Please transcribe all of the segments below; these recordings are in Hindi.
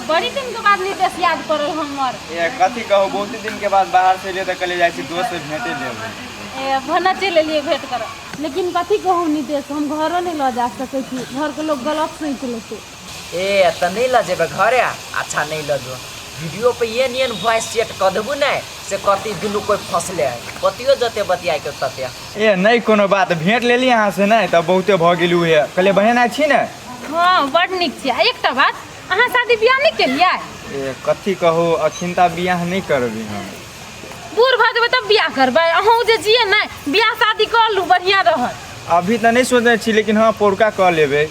बड़ी दिन के बाद नितेश याद करल हमर। ए कथी कहू बहुत दिन के बाद बाहर से ले त कले जाय छी दोस्त से भेटे लेबै। ए भना चले लिए भेंट कर। लेकिन कथी कहू नितेश हम घरो नहीं ल जा सकै छी, घर के लोग गलत सोच लेते। ए त नहीं ल जेबे घरे अच्छा नहीं ल जो वीडियो पे ये नियन वॉइस चेट क देबू नहीं से कति दुनु कोई फसले है कतियो जते बतियाय के तते। ए नहीं कोनो बात भेंट लेली यहाँ से नहीं त बहुते भ गेलू है कले बहन आ छी ने। हां बड निक छी। एकटा बात अहाँ शादी बियाह नहीं केलियै? ए कथी कहू अखिनता बियाह नहीं करबी हम। बूढ़ भ जेबै तब बियाह करबै। अहूँ जे जिए नहीं बियाह शादी कर लू बढ़िया रहत। अभी त नहीं सोचने छी लेकिन हाँ पोरका क लेबै।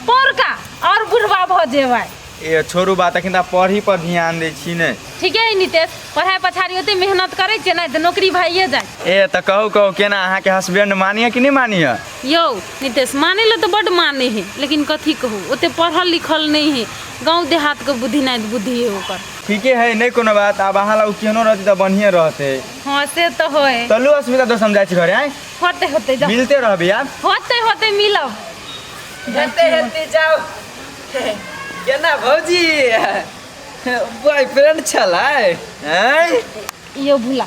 पोरका और बुढ़वा भ जेबै। ए छोड़ू बात अखिनता पढ़ी पर ध्यान दै छी ने। ठीक है नितेश पढ़ाई पछाड़ी ओते मेहनत करे छै नहीं त नौकरी भइए जाय। ए त कहू केना अहाँ के हस्बैंड मानिया कि नहीं मानिया? यो नितेश माने ले तो बड माने है लेकिन कथी कहू ओते पढ़ल लिखल नहीं है। गांव देहात के बुद्धि नहीं बुद्धि है ओकर। ठीके है नहीं कोनो बात अब अहाँ ला केनो रहती त बढ़िया रहते। हां से तो होय। चलू अस्मिता तो समझाय छी घरे आइ होते जा मिलते रहबे यार। होते मिलब। हेते जाओ केना भौजी बॉयफ्रेंड छलाय हैं? यो भुला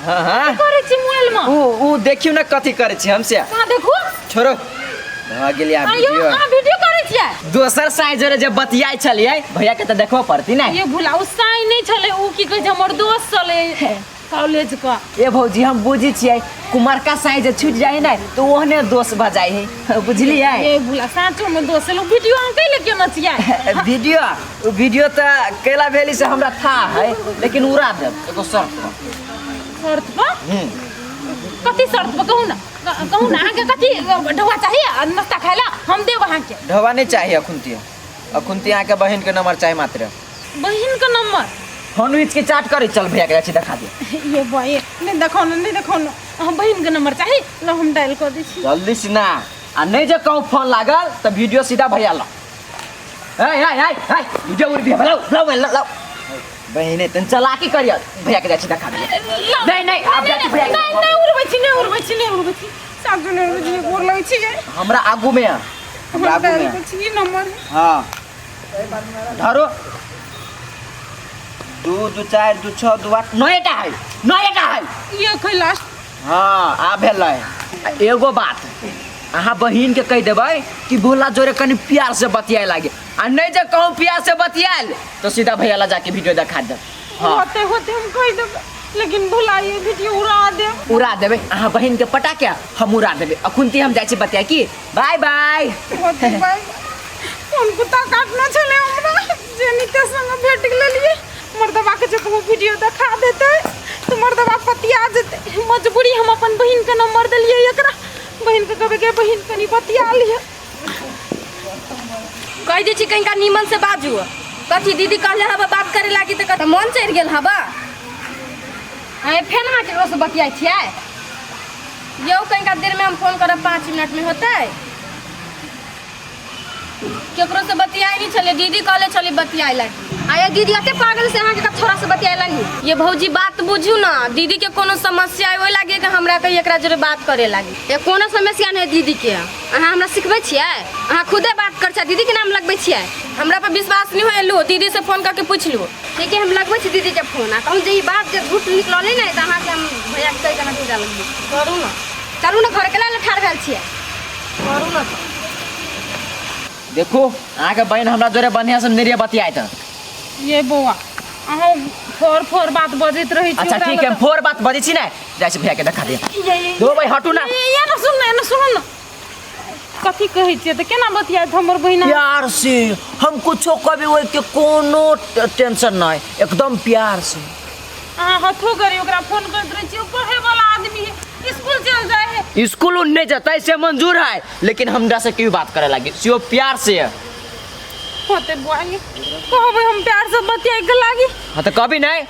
हां हां करे छी मोबाइल में। ऊ देखियो ना कथी करे छी हमसे। कहां देखू छोड़ो भ गेलिया आयो वीडियो। अहाँ वीडियो करे छियै? दोसर साइज रे जे बतियाय छलिए भैया के त देखबो पड़ती ना। ये भुला उ साई नहीं छले उ की कह हमर दोस्त छले कॉलेज का। ए भौजी हम बुझी छियै कुमार का साइज छूट जाए ना तो ओहने दोस्त बजाई है बुझलिए। ये भुला साचो में दोस्त लोग वीडियो हम कैले केना छियै? वीडियो त कैला भेली से हमरा था है लेकिन उड़ा दे एगो शर्त पर। शर्त पर? कथी शर्त पर कहू ना अहाँ के कथी ढवा चाहिए नाश्ता खाइला हम देब अहाँ के। ढवा नहीं चाहिए अखुनती अहाँ के बहन के नंबर चाहिए मात्र। बहन का नंबर सैंडविच के चाट करे चल भैया के दिखा दे। ये भाई नहीं देखो ना हम बहन के नंबर चाहिए लो हम डायल कर दी छी। जल्दी से ना आ नहीं जे कहूँ फोन लागल तो वीडियो सीधा भैया लो। हाय वीडियो उड़ भी लो बहने तन चलाकी करियो भैया के जाची दिखा दे। नहीं आप जाची भैया नहीं उड़बै छी साजो ने उड़बै छी गोर लगै छी हमरा आगू में हमरा आगू में छी नंबर। हां धरो 2 2 4 2 6 2 8 9टा है ये कोई लास्ट। हाँ आ भेलै एगो बात अहाँ बहिन के कह देबै कि भोला जोरे कनी प्यार से बतियाए लागे आ नहीं जे कहूँ प्यार से बतियाल तो सीधा भैया ला जाके वीडियो दिखा दे। होते हम कह देबै लेकिन भुला ये वीडियो उड़ा देबै अहाँ बहिन के पटा के हम उड़ा देबै। अखुनती हम जाइ छी बतिया की बाय बाय। फोन कुत्ता काटना चले हमरा जे नितेश संग भेट गेलिए मर्दबा के जो वीडियो दिखा देते तो मर्दबा पतिया जेते। मजबूरी हम अपन बहिन के नंबर देलिए एकरा बहिन के कहबे के बहिन कनी पतिया लिया कह दी छी कहीं नीमन से बाजू कथी दीदी कहले हबा बात करे लागी त कत मन चढ़ गेल हबा। ए फेन में केकरो से बतियाई छियै? यो कहीं देर में हम फोन करब 5 मिनट में होतै। केकरो से बतियाई नहीं चले दीदी कहले चली बतियाई लागी। आया दीदी अते पागल से अहाँ के छोरा से बतियाई लागी। ये भौजी बात बुझू ना दीदी के कोनो समस्या है ओइ लागे कि हमरा कहीं एकरा जोरे बात करे लागी। ए कोनो समस्या नहीं दीदी के अहाँ हमरा सिखबै छियै? अहाँ खुदे बात कर छ दीदी के नाम लगबै छियै? हमरा पर विश्वास नहीं होय लो दीदी से फोन करके पूछ लो। ठीक है हम लगबै छी दीदी के फोन आ कहूं जे ई बात जे झूठ निकलले नहीं त अहाँ के हम भैया के कह के ना पूजा लगबै। करू ना चलू ना घर के लाल ठाड़ भेल छियै करू ना। देखो अहाँ के बहन हमरा जोरे बढ़िया से नेरिया बतियाए त ये बौआ अहाँ फोर बात बजैत रही छी। अच्छा ठीक है फोर बात बजी छी ना जाइ छी भैया के दिखा दे। दो भाई हटू ना ये ना सुन ना कथी कहै छियै त केना बतियात हमर बहिना? प्यार से हम कुछो कभी ओइ के कोनो टेंशन नहीं एकदम प्यार से। अहाँ हथो करी ओकरा फोन करत रही छी पढ़े वाला आदमी है स्कूल चल जाए है। स्कूल नहीं जाता से मंजूर है लेकिन हमरा से क्यों बात करे लगी सिर्फ प्यार से होते बुआई कहबै हम प्यार से बतियाई के लागी। हाँ तो कभी नहीं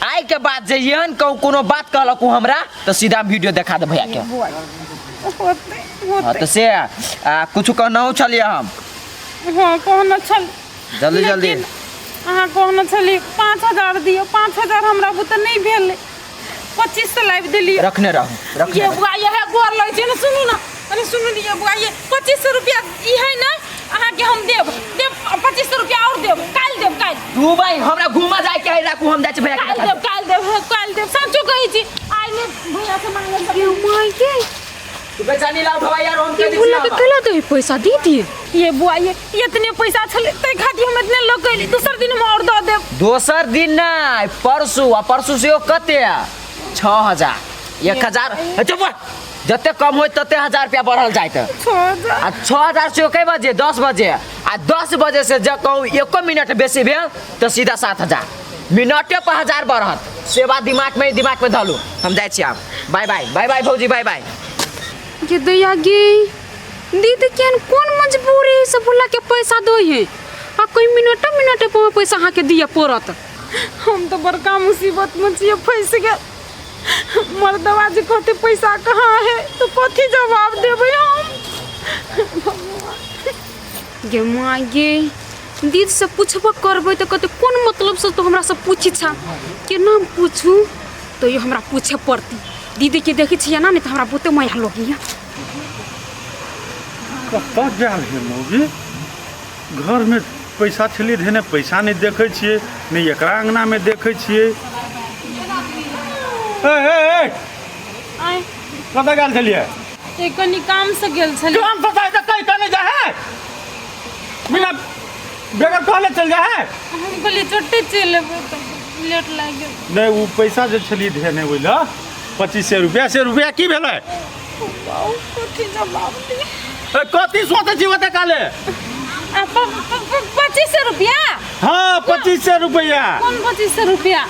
आई के बाद जइयन कहूँ कोनो बात कहलक हमरा तो सीधा वीडियो दिखा दे भैया के। हाँ तो से कुछ कहना हो चलिए हम। हाँ कहना चल जल्दी अहाँ कहना चली 5000 दियो 5000 हमरा बुते नहीं भेल 25 से लाइव दिली रखने रहो ये बुआ ये है गोर लग छै ना सुनू ना अरे सुनू ये बुआ ये 2500 रुपया ई है ना अहाँ के हम देब 2500 रुपया और देब काल देब काल तू भाई हमरा घुमा जाए के राखू हम जाय छी भैया के देखा काल देब सचो कहै छी आइ ने भैया से मांगल माय के तू बेचानी लाउ भाई यार हम के बुला के कला तो पैसा दी दिए ये बुआ ये इतने पैसा छले तै खाती हम इतने लोग कहली दूसर दिन में और दे देब दोसर दिन नहीं परसू से कते 6000 1000 चुप जते कम होय तते 1000 रुपया बढ़ल जाय त 6000 से कई बजे 10 बजे आ 10 बजे से जब कहूँ 1 मिनट बेसी भेल तो सीधा 7000 मिनटे पर 1000 बढ़त से बात दिमाग में धलू हम जाय छी आब बाय बाय भौजी बाय बाय ये दैया गे दीदी केन कौन मजबूरी से बुला के पैसा दो है आ कोई मिनटे पर पैसा हाँ के दिया पड़त हम तो बड़का मुसीबत में छिए फंस गए मर्दवा जी कहते पैसा कहाँ है तो कथी जवाब देबै हम गे माँ गे दीदी से पूछबो करबै तो कहते कौन मतलब से तो हमरा से पूछी छा के नाम पूछू तो ये हमरा पूछे पड़ती दीदी के देखी छियै ना नहीं तो हमरा बहुते माया लगी कतऽ गेल है मौगी घर में पैसा छली धेने पैसा नहीं देखे छियै नहीं एकरा अंगना में देखे छियै कतऽ गेल छलियै एक कनी काम से गेल छलियै काम पता है कहीं कने जा है बिना बेगर कहले चल जा है हम कहलिए चोटे चल लेबै तो लेट लाग गेल नहीं वो पैसा जे छली धेने ओइला 2500 रुपया की भेलै कथी जवाब दे कथी सोचे छी ओते काले 2500 रुपया हाँ 2500 रुपया कौन 2500 रुपया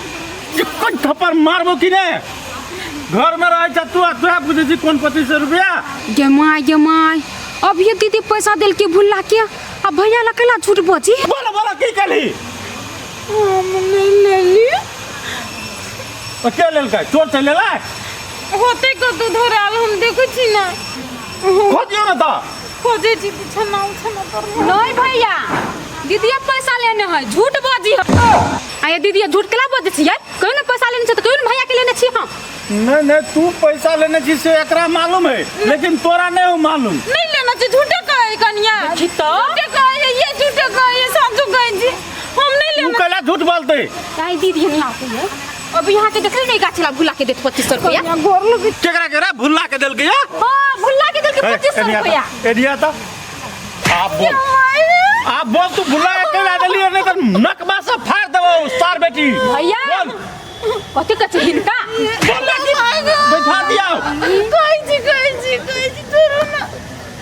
कोन थप्पड़ मारबो कि ने घर में रहे छ तू पूछे छी कौन 2500 रुपया गे माय अब ये दीदी पैसा दिल के भूला के अब भैया लकेला झूठ बोझी बोला की कली हम नहीं ले ली के लेलकै चोर से लेलै होते को तो धराल हम देखै छी ना खोजियो ना त खोजे छी छना कर नहीं भैया दीदी पैसा लेने है झूठ बोझी आये दीदी झूठ केला बोझे छी कहियो ना पैसा लेने छ त कहियो भैया के लेने छी हम नहीं तू पैसा लेने छी से एकरा मालूम है लेकिन तोरा नहीं मालूम नहीं लेना छी झूठे कहे कनिया झूठे कहे ये झूठे कहे साचो कहे छी हम नहीं तू लेना कला झूठ बोलते काई दीदी नहीं आती है अब यहाँ के देखले नहीं गाछला भुला के देत 2500 रुपया गोर लोग केकरा केकरा भुल्ला के देल के या हां भुला के देल के 2500 रुपया एडिया त आप बोल तू भुल्ला के केला देलिए नहीं त नकमा से फाड़ देबो सार बेटी भैया कथि कछ हिनका बोल बैठा दिया कहि छी तोरो ना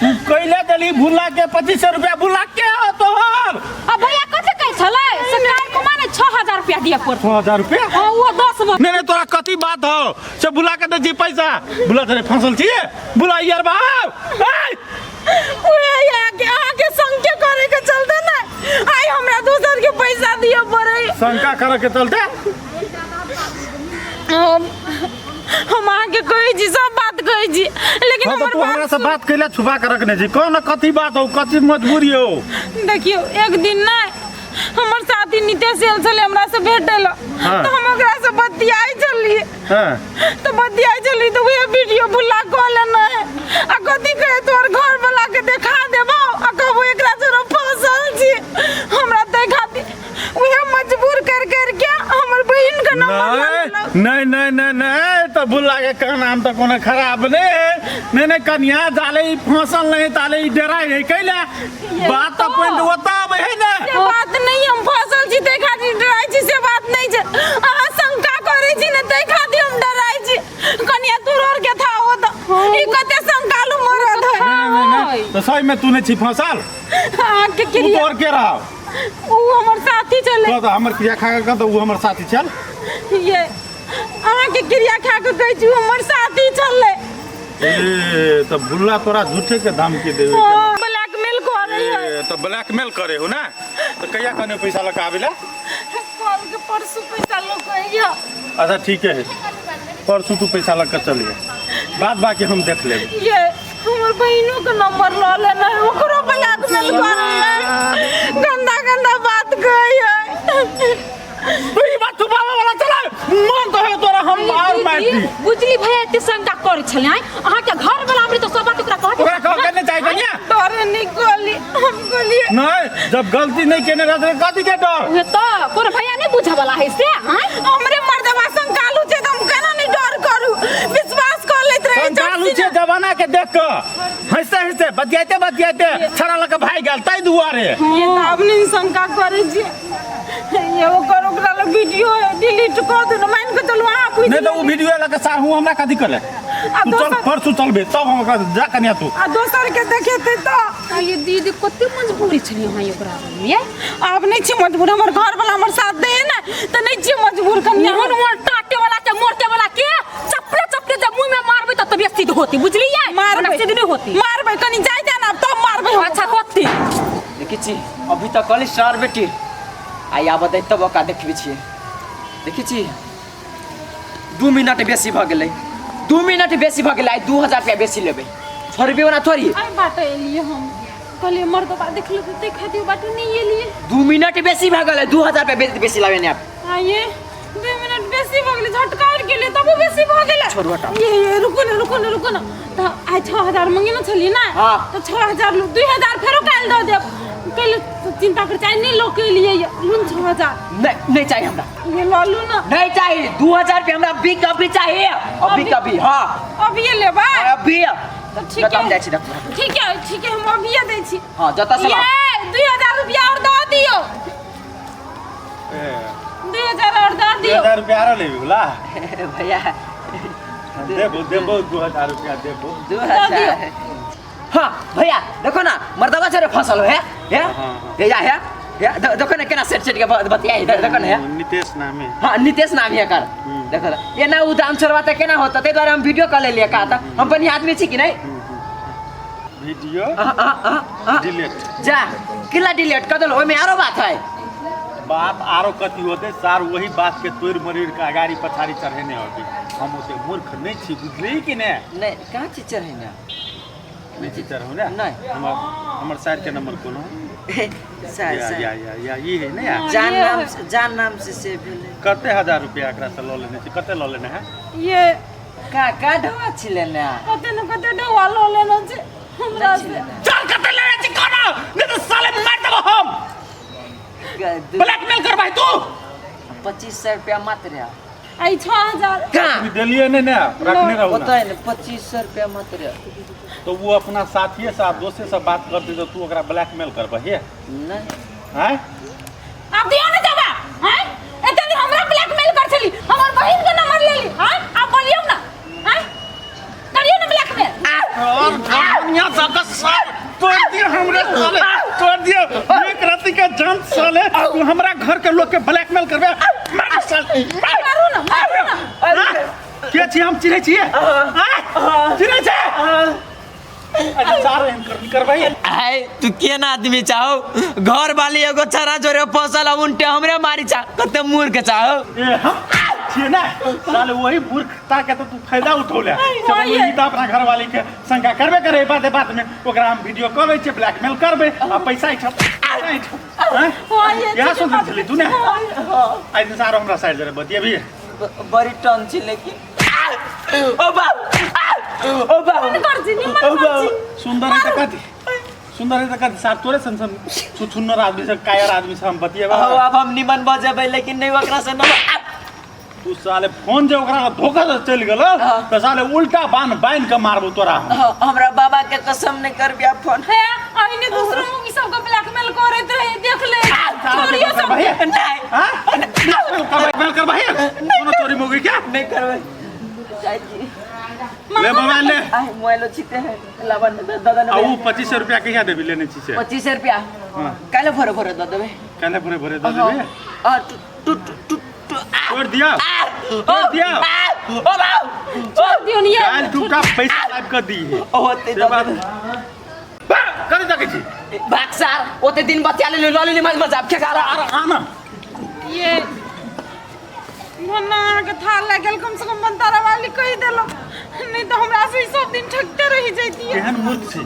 तू कैला देली भुल्ला के 2500 रुपया भुल्ला के हो तोहर अब भैया कथि कहि छले सरकार को माने 6000 रुपया दिया पड़ 6000 रुपया हां वो 10 नहीं तोरा कथी बात हो से बुला के दे जी पैसा बुला तेरे फसल छिए बुला यार बाप ओए आगे संख्या करे के चलते ना आई हमरा दोसर के पैसा दियो पड़े शंका करे के चलते हम आगे कहि जी सब बात कहि जी लेकिन तो तू हमरा से बात कैला छुपा के रखने जी कौन कथी बात हो कथी मजबूरी हो देखियो एक दिन ना हमर साथी नितेश एल छले हमरा से भेटल तो हम ओकरा से बतियाई चलिए तो बतियाई चली तो वही वीडियो भुला कहले ना आ कथी कहे तोर घर वाला के देखा देबो आ कहबो एकरा जरा फसल छी हमरा देखा दी वही मजबूर कर के हमर बहन का नंबर नहीं तो बुला के का नाम तो कोनो खराब नहीं कन्या जाले फसल नहीं ताले डरा है कैला बात तो पॉइंट होता है ना बात नहीं हम फसल छी ते खातिर डराई छी से बात नहीं छै आ शंका करे छी ने ते खातिर हम डराई छी कन्या तुरोर के था हो तो ई कते शंकालू मरद है नहीं तो सही में तूने छी फसल हां के क्रिया तोर के रहा ऊ हमर साथी चले तो हमर क्रिया खा के तो ऊ हमर साथी चल ये अहाँ के क्रिया खा के कहै छी हमर साथी चले ए तो बुल्ला तोरा झूठे के धमकी देवे ब्लैकमेल करे है तो ब्लैकमेल करे हो ना तो कहिया कने पैसा लगा आवेला कल के परसों पैसा लो कहिया अच्छा ठीक है परसों तू पैसा लग कर चलिए बाद बाकी हम देख लेंगे ये हमर बहनों का नंबर लो लेना है ओकरो ब्लैकमेल करे है गंदा बात कही है तू ई बात छुपावे वाला चला मन तो है तोरा हम और मार दी बुझली भैया एते शंका करे छले अहाँ के घर वाला हमरे तो सब बात ओकरा कहत ओकरा कह करने चाहिए कन्या तोरे निकली हम कहली जब गलती नहीं केने रहते कथी के डर उहे तो कोन भैया नहीं बुझे वाला है से हां हमरे मर्दवा संग कालू छे त हम केना नहीं डर करू विश्वास कर लेत रहे चालू छे जमाना के देख के हंसते हंसते बतियाते छड़ा लगे भाई गेल तै दुआरे ये त अपने शंका करे छी ये ओकर ओकरा ल वीडियो डिलीट कर दे न मान के चलू आ पूछ नहीं तो वो वीडियो लगे साहू हमरा कथी करे तू चल परसू चलबे तब हम जा कनिया तू आ दोसर के देखेते तो ये दीदी कते मजबूरी छली हां ओकरा में आप नहीं छी मजबूर हमर घर वाला हमर साथ दे ना त नहीं छी मजबूर कन्या मोर मोर टाटे वाला के मोरते वाला के चपले चपले जब मुंह में मारबे त तबियत सीध होती बुझलिए मारबे सीध नहीं होती मारबे कनी जाय दे ना तब मारबे अच्छा होती देखी छी अभी तक कल सर बेटी आई आब दे तब का देखबी छी देखी छी 2 मिनट बेसी भ गेलै 2 मिनट बेसी भ गेलै 2000 रुपया बेसी लेबै छोड़बे ना थोड़ी आई बात एलिए हम कहलिए मर्दबा देख लो ते खाती बात नहीं एलिए 2 मिनट बेसी भ गेलै 2000 रुपया बेसी लाबे ने आप आइए 2 मिनट बेसी भ गेले झटकार के लिए तब बेसी भ गेले छोड़ हटा ये रुको ना त आई 6000 मंगे न छली ना हां तो 6000 लो 2000 फेरो काल दो देब कल चिंता कर चाहिए नहीं लो के लिए लून 6000 नहीं चाहिए हमरा ये लो लू ना नहीं चाहिए 2000 रुपया हमरा अभी कभी चाहिए अभी कभी हां अब ये लेबा अभी तो ठीक है हम जाइ छी डॉक्टर ठीक है हम अभी ये दै छी हां जता से ये 2000 रुपया और दो दियो 2000 और दो दियो 2000 रुपया आरो लेबी होला भैया देबो 2000 रुपया देबो 2000 हाँ भैया देखो ना मर्दवा चरे फसल है देखो ना केना सेट के बतिया देखो ना नितेश नाम है हाँ नितेश नाम है कर देखो ना ये ना उदाम छोड़वा त केना होता ते द्वारा हम वीडियो कर ले लिया का था हम बनी आदमी छी कि नहीं वीडियो डिलीट जा किला डिलीट कर दो ओय में आरो बात है बात आरो कथी होते सार वही बात के तोड़ मरीर के अगाड़ी पछाड़ी चढ़ेने होगी हम ओते मूर्ख नहीं छी बुझली कि नहीं कहां चीज चढ़े ना नहीं छी चढ़ो ना नहीं हमर साइड के नंबर कोनो सर या ये है ना जान नाम से भेले कते 1000 रुपया एकरा से ल लेने छी कते ल लेने है ये का ढवा छी लेना कते डवा लो लेना छी हमरा से चल कते लेने छी कोनो नहीं तो साले मार देबो हम ब्लैकमेल कर भाई तू 2500 रुपया मात्र आई 6000 का दिलिए ने रखने रहू पता है 2500 रुपया मात्र तो वो अपना साथी साथ दोस्त से बात करती तो तू ओकरा ब्लैकमेल करबे है नहीं हैं आप दियो ना जावा हैं एतनी हमरा ब्लैकमेल कर छली हमर बहिन के नंबर ले ली हैं आप बोलियो ना हैं करियो ना ब्लैकमेल और दुनिया का सब तोड़ दियो हमरे साले तोड़ दियो एक राती के जान साले तू हमरा घर के लोग के ब्लैकमेल करबे मार साले मारू ना के छी हम चिन्है छियै चिन्है छै सारे हम करबै आय तू केना आदमी चाहो घर वाली एगो छरा जोरे फसल उनटे हमरे मारी चा कते मूर्ख चाहो छियै ना साले वही मूर्खता के तो तू फायदा उठौले जब वही त अपना घर वाली के शंका करबे करे बात में ओकरा हम वीडियो करबै छै ब्लैकमेल करबै आ पैसा यहाँ सुन चली तू ना आज सारो हमरा साइड जरे बतियेबी बड़ी टन छी लेकिन ओ बाबू सुंदर है कथी सुंदर है कथी साथ तोरे सन सुन्नर आदमी से कायर आदमी से हम बतियेबा अब हम निमन बजेबै लेकिन नहीं ओकरा से न तू साले फोन जे ओकरा धोखा से चल गेलो त साले उल्टा बांध के मारबो तोरा हमरा बाबा के कसम नहीं करबिया फोन है आइने दूसरों की सब को ब्लैकमेल करत रहे देख ले चोरियो सब नहीं हां ब्लैकमेल कर भाई कोनो चोरी मोगी क्या नहीं करबै जाई जी ले मोबाइल ले आई मोबाइल छिते है लावन दादा ने आ 2500 रुपया कहिया देबी लेने छी से 2500 रुपया काले भरे द देबे काले भरे द देबी आ छोड़ दिया ओ बाबू छोड़ दियो नहीं काल टूटा पैसा लाइव कर दी है ओते कर दके छी भागसार ओते दिन बतिया ले लली मजाब के गारा आना ये मना के था लागल कम से कम बनतारा वाली कह देलो नहीं तो हमरा से सब दिन ठगते रही जाती है केहन मूर्ख छी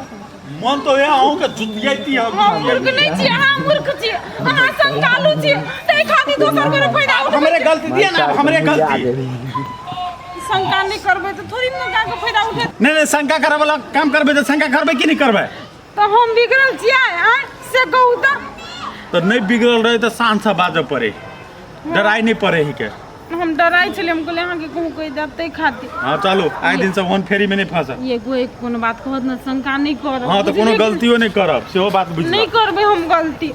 मन तो है आऊ के जुतियाती है हम मूर्ख नहीं छी हां मूर्ख छी हां संकालू छी ते खाती दोसर के फायदा हमरे गलती दिया ना हमरे गलती शंका नहीं करबे तो थोड़ी ना का फायदा उठे नहीं शंका करे वाला काम करबे तो शंका करबे कि नहीं करबे तो हम बिगड़ल छी से कहू तो तो नहीं बिगड़ल रहे तो शान से बाजऽ पड़े, डराई नहीं पड़े ही के। हम डराई छले, हम कहले अहाँ के कहूँ कहि जाते खातिर। हाँ चलो, आइ दिन से वन फेरी में नहीं फंसा। ये कोनो बात कहत न, शंका नहीं करब। हाँ तो कोनो गलतियों नहीं करब, सेहो बात बुझ। नहीं करबे हम गलती।